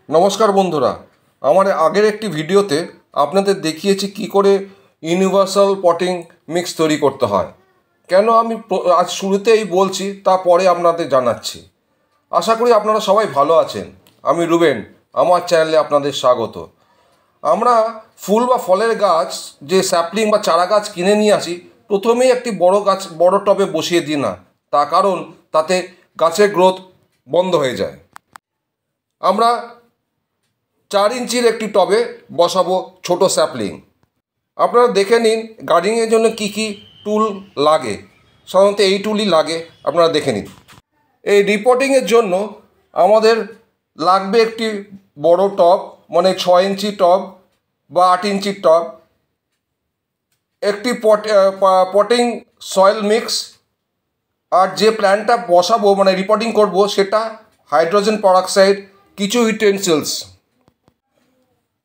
নমস্কার বন্ধুরা, আমার আগের একটি ভিডিওতে আপনাদের দেখিয়েছি কি করে ইউনিভার্সাল পটিং মিক্স তৈরি করতে হয়। কেন আমি আজ শুরুতেই বলছি তা পরে আপনাদের জানাচ্ছি। আশা করি আপনারা সবাই ভালো আছেন। আমি রুবেন, আমার চ্যানেলে আপনাদের স্বাগত। আমরা ফুল বা ফলের গাছ যে স্যাপলিং বা চারা গাছ কিনে নিয়ে আসি, প্রথমেই একটি বড় টবে বসিয়ে দিই না, তার কারণ তাতে গাছের গ্রোথ বন্ধ হয়ে যায়। আমরা 4 ইঞ্চির একটি টবে বসাবো ছোট স্যাপলিং। আপনারা দেখে নিন গার্ডেনিংয়ের জন্য কি কি টুল লাগে। সাধারণত এই টুলই লাগে, আপনারা দেখে নিন। এই রিপোর্টিংয়ের জন্য আমাদের লাগবে একটি বড় টব, মানে 6 ইঞ্চি টব বা 8 ইঞ্চির টব, একটি পটিং সয়েল মিক্স, আর যে প্ল্যান্টটা বসাবো মানে রিপোর্টিং করব সেটা হাইড্রোজেন পারঅক্সাইড, কিছু ইউটেনসিলস।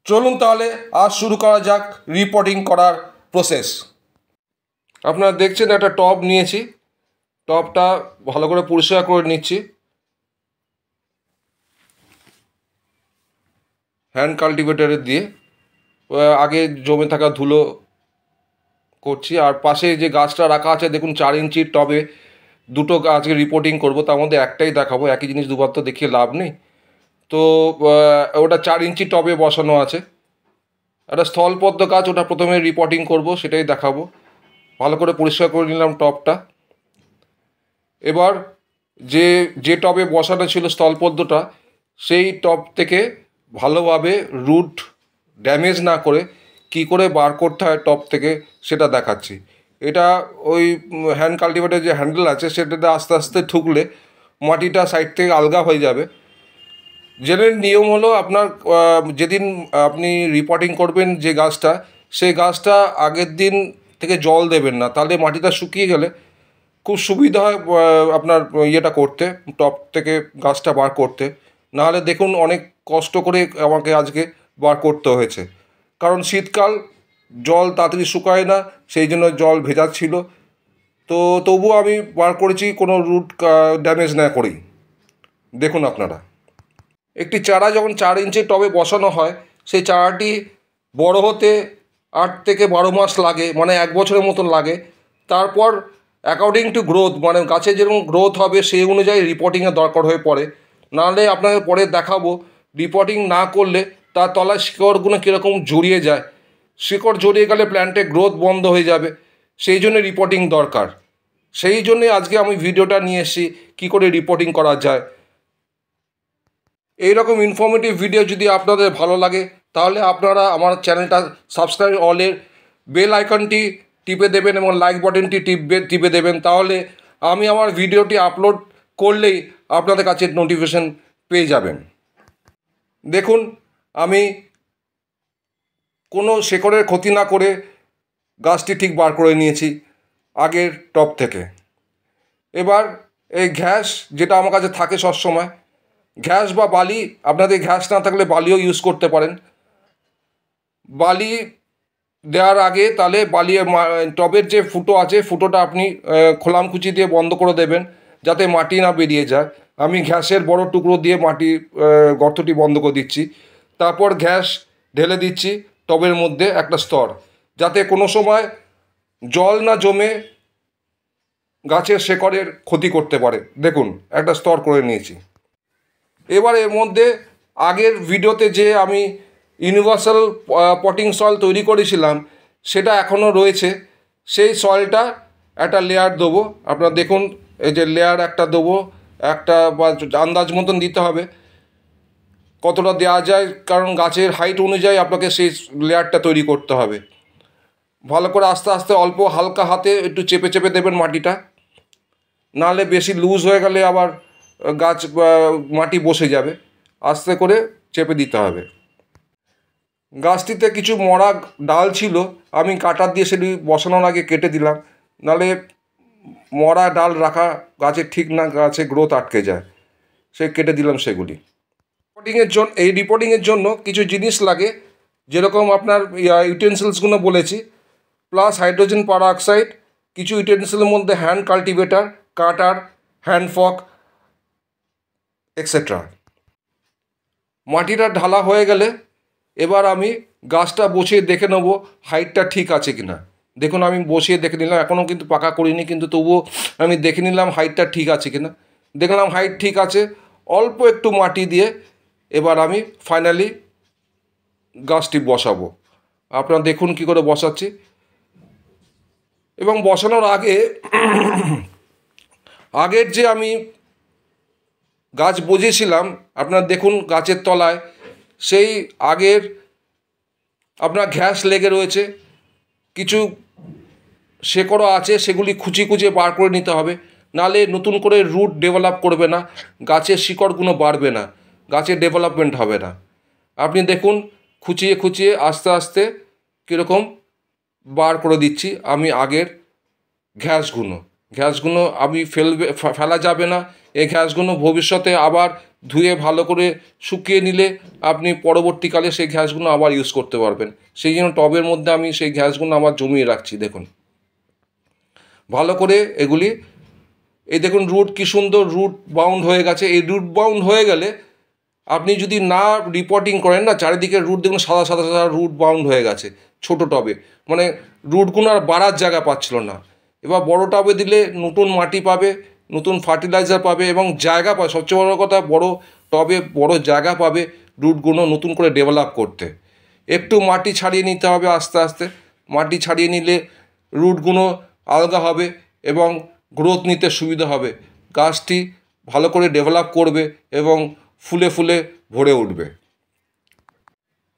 চলুন তাহলে আজ শুরু করা যাক রিপোর্টিং করার প্রসেস। আপনারা দেখছেন একটা টব নিয়েছি, টবটা ভালো করে পরিষ্কার করে নিচ্ছি হ্যান্ড কাল্টিভেটরে দিয়ে। আগে জমে থাকা ধুলো করছি। আর পাশে যে গাছটা রাখা আছে দেখুন, 4 ইঞ্চির টবে দুটো গাছকে রিপোর্টিং করব, তার মধ্যে একটাই দেখাবো, একই জিনিস দুবার তো দেখিয়ে লাভ নেই। তো ওটা 4 ইঞ্চি টবে বসানো আছে। একটা স্থলপদ্ম গাছ, ওটা প্রথমে রিপোর্টিং করব, সেটাই দেখাবো। ভালো করে পরিষ্কার করে নিলাম টবটা। এবার যে টবে বসানো ছিল স্থলপদ্মটা, সেই টব থেকে ভালোভাবে রুট ড্যামেজ না করে কি করে বার করতে হয় টব থেকে সেটা দেখাচ্ছি। এটা ওই হ্যান্ড কাল্টিভেটার যে হ্যান্ডেল আছে সেটাতে আস্তে আস্তে ঠুকলে মাটিটা সাইড থেকে আলগা হয়ে যাবে। জেনারেল নিয়ম হলো, আপনার যেদিন আপনি রিপোর্টিং করবেন যে গাছটা, সেই গাছটা আগের দিন থেকে জল দেবেন না, তাহলে মাটিটা শুকিয়ে গেলে খুব সুবিধা হয় আপনার ইয়েটা করতে, টপ থেকে গাছটা বার করতে। নাহলে দেখুন অনেক কষ্ট করে আমাকে আজকে বার করতে হয়েছে, কারণ শীতকাল, জল তাড়াতাড়ি শুকায় না, সেই জন্য জল ভেজা ছিল। তো তবুও আমি বার করেছি কোনো রুট ড্যামেজ না করেই। দেখুন আপনারা, একটি চারা যখন 4 ইঞ্চির টবে বসানো হয়, সেই চারাটি বড় হতে 8 থেকে 12 মাস লাগে, মানে 1 বছরের মতন লাগে। তারপর অ্যাকর্ডিং টু গ্রোথ, মানে গাছের যেরকম গ্রোথ হবে সেই অনুযায়ী রিপোর্টিংয়ের দরকার হয়ে পড়ে। নাহলে আপনাকে পরে দেখাবো রিপোর্টিং না করলে তার তলায় শিকড়গুলো কীরকম জড়িয়ে যায়। শিকড় জড়িয়ে গেলে প্ল্যান্টের গ্রোথ বন্ধ হয়ে যাবে, সেই জন্য রিপোর্টিং দরকার। সেই জন্যে আজকে আমি ভিডিওটা নিয়ে এসেছি কী করে রিপোর্টিং করা যায়। এই রকম ইনফরমেটিভ ভিডিও যদি আপনাদের ভালো লাগে, তাহলে আপনারা আমার চ্যানেলটা সাবস্ক্রাইব অলের বেল আইকনটি টিপে দেবেন এবং লাইক বাটনটি টিপে দেবেন। তাহলে আমি আমার ভিডিওটি আপলোড করলেই আপনাদের কাছে নোটিফিকেশন পেয়ে যাবেন। দেখুন, আমি কোনো শেকড়ের ক্ষতি না করে গাছটি ঠিক বার করে নিয়েছি আগের টব থেকে। এবার এই ঘ্যাস, যেটা আমার কাছে থাকে সবসময়, ঘ্যাস বা বালি, আপনাদের ঘ্যাস না থাকলে বালিও ইউজ করতে পারেন। বালি দেওয়ার আগে তাহলে টবের যে ফুটো আছে, ফুটোটা আপনি খোলামকুচি দিয়ে বন্ধ করে দেবেন, যাতে মাটি না বেরিয়ে যায়। আমি ঘ্যাসের বড় টুকরো দিয়ে মাটি গর্তটি বন্ধ করে দিচ্ছি। তারপর ঘ্যাস ঢেলে দিচ্ছি টবের মধ্যে একটা স্তর, যাতে কোনো সময় জল না জমে গাছের শেকড়ের ক্ষতি করতে পারে। দেখুন, একটা স্তর করে নিয়েছি। এবার এর মধ্যে আগের ভিডিওতে যে আমি ইউনিভার্সাল পটিং সয়েল তৈরি করেছিলাম, সেটা এখনও রয়েছে। সেই সয়েলটা একটা লেয়ার দেবো। আপনারা দেখুন, এই যে লেয়ার একটা দেবো, একটা বা আন্দাজ মতন দিতে হবে কতটা দেওয়া যায়, কারণ গাছের হাইট অনুযায়ী আপনাকে সেই লেয়ারটা তৈরি করতে হবে। ভালো করে আস্তে আস্তে অল্প হালকা হাতে একটু চেপে চেপে দেবেন মাটিটা, নাহলে বেশি লুজ হয়ে গেলে আবার গাছ মাটি বসে যাবে। আস্তে করে চেপে দিতে হবে। গাছটিতে কিছু মরা ডাল ছিল, আমি কাটার দিয়ে সেটি বসানোর আগে কেটে দিলাম, নাহলে মরা ডাল রাখা গাছে ঠিক না, গাছে গ্রোথ আটকে যায়, সে কেটে দিলাম সেগুলি। এই রিপোর্টিংয়ের জন্য কিছু জিনিস লাগে, যেরকম আপনার ইউটেন্সিলসগুলো বলেছি, প্লাস হাইড্রোজেন পারঅক্সাইড, কিছু ইউটেন্সিলের মধ্যে হ্যান্ড কাল্টিভেটার, কাটার, হ্যান্ড ফক, এক্সেট্রা। মাটিটা ঢালা হয়ে গেলে এবার আমি গাছটা বসিয়ে দেখে নেব হাইটটা ঠিক আছে কিনা। দেখুন আমি বসিয়ে দেখে নিলাম, এখনও কিন্তু পাকা করিনি, কিন্তু তবুও আমি দেখে নিলাম হাইটটা ঠিক আছে কিনা। দেখলাম হাইট ঠিক আছে, অল্প একটু মাটি দিয়ে এবার আমি ফাইনালি গাছটি বসাবো। আপনারা দেখুন কি করে বসাচ্ছি। এবং বসানোর আগে আগের যে আমি গাছ বসিয়েছিলাম, আপনারা দেখুন গাছের তলায় সেই আগের আপনার ঘ্যাস লেগে রয়েছে, কিছু শেকড়ও আছে, সেগুলি খুঁচিয়ে বার করে নিতে হবে, নাহলে নতুন করে রুট ডেভেলপ করবে না, গাছের শিকড়গুলো বাড়বে না, গাছের ডেভেলপমেন্ট হবে না। আপনি দেখুন খুঁচিয়ে আস্তে আস্তে কীরকম বার করে দিচ্ছি আমি আগের ঘ্যাসগুলো আমি ফেলা যাবে না। এই ঘ্যাসগুলো ভবিষ্যতে আবার ধুয়ে ভালো করে শুকিয়ে নিলে আপনি পরবর্তীকালে সেই ঘ্যাসগুলো আবার ইউজ করতে পারবেন। সেই জন্য টবের মধ্যে আমি সেই ঘ্যাসগুলো আবার জমিয়ে রাখছি। দেখুন ভালো করে এগুলি, এই দেখুন রুট কি সুন্দর রুট বাউন্ড হয়ে গেছে। এই রুট বাউন্ড হয়ে গেলে আপনি যদি না রিপোর্টিং করেন না, চারিদিকে রুট দেখুন সাদা রুট বাউন্ড হয়ে গেছে ছোটো টবে, মানে রুটগুলো আর বাড়ার জায়গা পাচ্ছিল না। এবার বড় টবে দিলে নতুন মাটি পাবে, নতুন ফার্টিলাইজার পাবে এবং জায়গা পাবে। সবচেয়ে বড় কথা, বড় টবে বড় জায়গা পাবে রুটগুলো নতুন করে ডেভেলপ করতে। একটু মাটি ছাড়িয়ে নিতে হবে আস্তে আস্তে, মাটি ছাড়িয়ে নিলে রুটগুলো আলগা হবে এবং গ্রোথ নিতে সুবিধা হবে, গাছটি ভালো করে ডেভেলপ করবে এবং ফুলে ভরে উঠবে।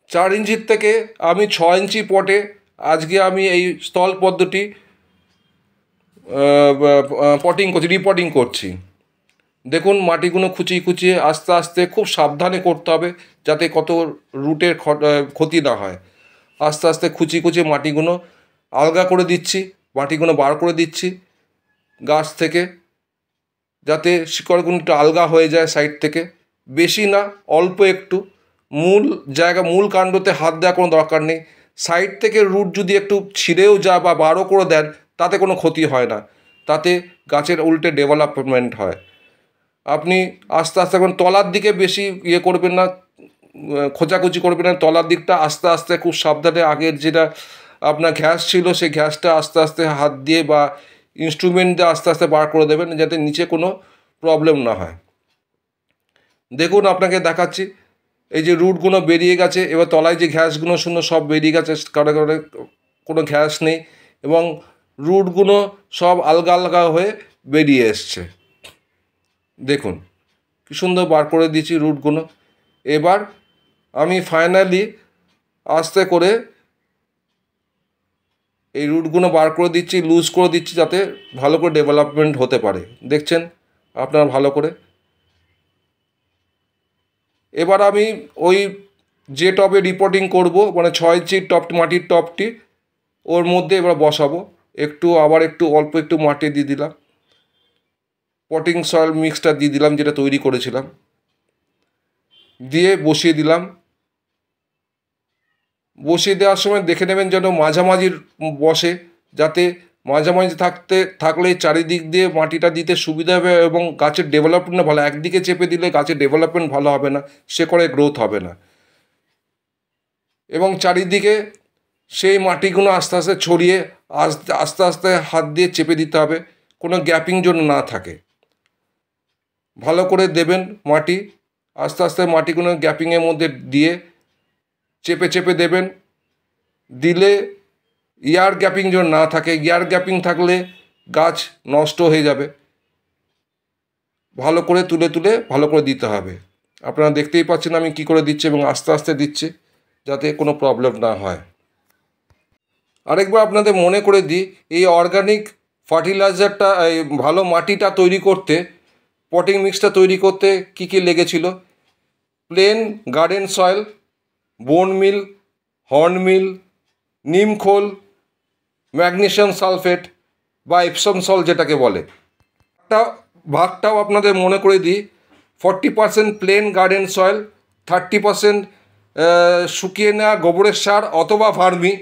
4 ইঞ্চির থেকে আমি 6 ইঞ্চি পটে আজকে আমি এই স্থল পদ্ধতি রিপোর্টিং করছি। দেখুন মাটিগুলো খুঁচিয়ে আস্তে আস্তে খুব সাবধানে করতে হবে, যাতে কত রুটের ক্ষতি না হয়। আস্তে আস্তে খুঁচিয়ে মাটিগুলো আলগা করে দিচ্ছি, মাটিগুলো বার করে দিচ্ছি গাছ থেকে, যাতে শিকড়গুলো একটু আলগা হয়ে যায় সাইড থেকে। বেশি না, অল্প একটু। মূল কাণ্ডতে হাত দেওয়ার কোনো দরকার নেই। সাইড থেকে রুট যদি একটু ছিঁড়েও যায় বা বারও করে দেন, তাতে কোনো ক্ষতি হয় না, তাতে গাছের উল্টে ডেভেলপমেন্ট হয়। আপনি আস্তে আস্তে এখন তলার দিকে বেশি করবেন না, খোঁচাখুচি করবেন না। তলার দিকটা আস্তে আস্তে খুব সাবধানে, আগের যেটা আপনার ঘ্যাস ছিল সেই ঘ্যাসটা আস্তে আস্তে হাত দিয়ে বা ইনস্ট্রুমেন্ট দিয়ে আস্তে আস্তে বার করে দেবেন, যাতে নিচে কোনো প্রবলেম না হয়। দেখুন আপনাকে দেখাচ্ছি, এই যে রুটগুলো বেরিয়ে গেছে, এবার তলায় যে ঘ্যাসগুলো শূন্য সব বেরিয়ে গেছে, কারণে কোনো ঘ্যাস নেই এবং রুটগুলো সব আলগা হয়ে বেরিয়ে এসছে। দেখুন কি সুন্দর বার করে দিয়েছি রুটগুলো। এবার আমি ফাইনালি আস্তে করে এই রুটগুলো বার করে দিচ্ছি, লুজ করে দিচ্ছি, যাতে ভালো করে ডেভেলপমেন্ট হতে পারে। দেখছেন আপনারা ভালো করে। এবার আমি ওই যে টবে রিপোর্টিং করব, মানে 6 ইঞ্চির মাটির টবটি, ওর মধ্যে এবার বসাবো। আবার অল্প একটু মাটি দিয়ে দিলাম, পটিং সয়েল মিক্সটা দিয়ে দিলাম যেটা তৈরি করেছিলাম, দিয়ে বসিয়ে দিলাম। বসিয়ে দেওয়ার সময় দেখে নেবেন যেন মাঝামাঝি বসে, যাতে মাঝামাঝি থাকলে চারিদিক দিয়ে মাটিটা দিতে সুবিধা হবে এবং গাছের ডেভেলপমেন্ট ভালো। একদিকে চেপে দিলে গাছের ডেভেলপমেন্ট ভালো হবে না, শেকড়ে গ্রোথ হবে না। এবং চারিদিকে সেই মাটিগুলো আস্তে আস্তে ছড়িয়ে আস্তে আস্তে হাত দিয়ে চেপে দিতে হবে, কোনো গ্যাপিং যেন না থাকে। ভালো করে দেবেন মাটি, আস্তে আস্তে মাটিগুলো গ্যাপিংয়ের মধ্যে দিয়ে চেপে দেবেন। দিলে এয়ার গ্যাপিং যেন না থাকে, এয়ার গ্যাপিং থাকলে গাছ নষ্ট হয়ে যাবে। ভালো করে তুলে ভালো করে দিতে হবে। আপনারা দেখতেই পাচ্ছেন আমি কি করে দিচ্ছি এবং আস্তে আস্তে দিচ্ছি, যাতে কোনো প্রবলেম না হয়। আরেকবার আপনাদের মনে করে দিই, এই অর্গানিক ফার্টিলাইজারটা, এই ভালো মাটিটা তৈরি করতে, পটিং মিক্সটা তৈরি করতে কী লেগেছিল: প্লেন গার্ডেন সয়েল, বোন মিল, হর্ন মিল, নিম খোল, ম্যাগনেসিয়াম সালফেট বা এপসম সল্ট যেটাকে বলে। ভাগটাও আপনাদের মনে করে দিই: 40% প্লেন গার্ডেন সয়েল, 30% শুকিয়ে নেওয়া গোবরের সার অথবা ভার্মি,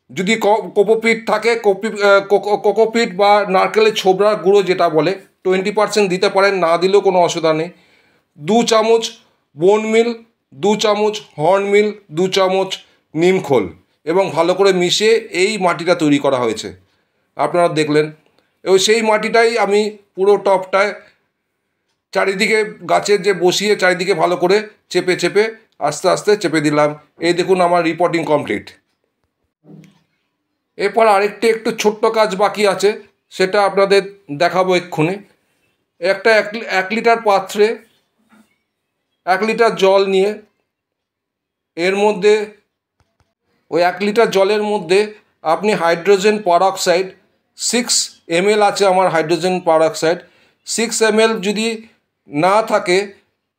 যদি কোকোপিট থাকে কোকোপিট বা নারকেলের ছোবড়ার গুঁড়ো যেটা বলে 20% দিতে পারেন, না দিলেও কোনো অসুবিধা নেই। 2 চামচ বোন মিল 2 চামচ, হর্ন মিল 2 চামচ, নিমখোল এবং ভালো করে মিশিয়ে এই মাটিটা তৈরি করা হয়েছে। আপনারা দেখলেন, এবং সেই মাটিটাই আমি পুরো টবটায় চারিদিকে গাছের যে বসিয়ে চারিদিকে ভালো করে চেপে চেপে আস্তে আস্তে চেপে দিলাম। এই দেখুন আমার রিপোর্টিং কমপ্লিট। এরপর আরেকটি একটু ছোট্ট কাজ বাকি আছে, সেটা আপনাদের দেখাবো এক্ষুনি। একটা 1 লিটার পাত্রে 1 লিটার জল নিয়ে এর মধ্যে ওই 1 লিটার জলের মধ্যে আপনি হাইড্রোজেন পারঅক্সাইড 6 ml আছে আমার হাইড্রোজেন পারঅক্সাইড। 6 ml যদি না থাকে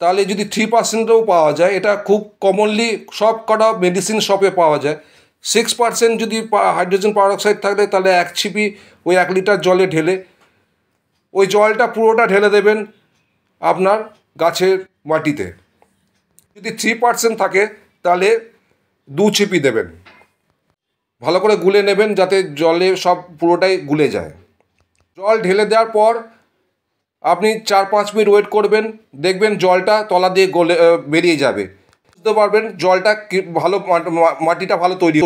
তাহলে যদি 3%ও পাওয়া যায়, এটা খুব কমনলি সব কটা মেডিসিন শপে পাওয়া যায়। 6% যদি হাইড্রোজেন পারঅক্সাইড থাকলে তাহলে 1 ছিপি ওই 1 লিটার জলে ঢেলে ওই জলটা পুরোটা ঢেলে দেবেন আপনার গাছের মাটিতে। যদি 3% থাকে তাহলে 2 ছিপি দেবেন। ভালো করে গুলে নেবেন যাতে জলে সব পুরোটাই গুলে যায়। জল ঢেলে দেওয়ার পর আপনি 4-5 মিনিট ওয়েট করবেন, দেখবেন জলটা তলা দিয়ে গলে বেরিয়ে যাবে, বুঝতে পারবেন জলটা ভালো মাটিটা ভালো তৈরি।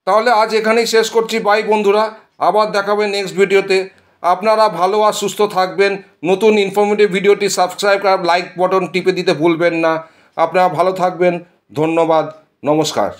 তাহলে আজ এখানেই শেষ করছি। বাই বন্ধুরা, আবার দেখাবেন নেক্সট ভিডিওতে। আপনারা ভালো আর সুস্থ থাকবেন। নতুন ইনফরমেটিভ ভিডিওটি সাবস্ক্রাইব আর লাইক বাটন টিপে দিতে ভুলবেন না। আপনারা ভালো থাকবেন। ধন্যবাদ, নমস্কার।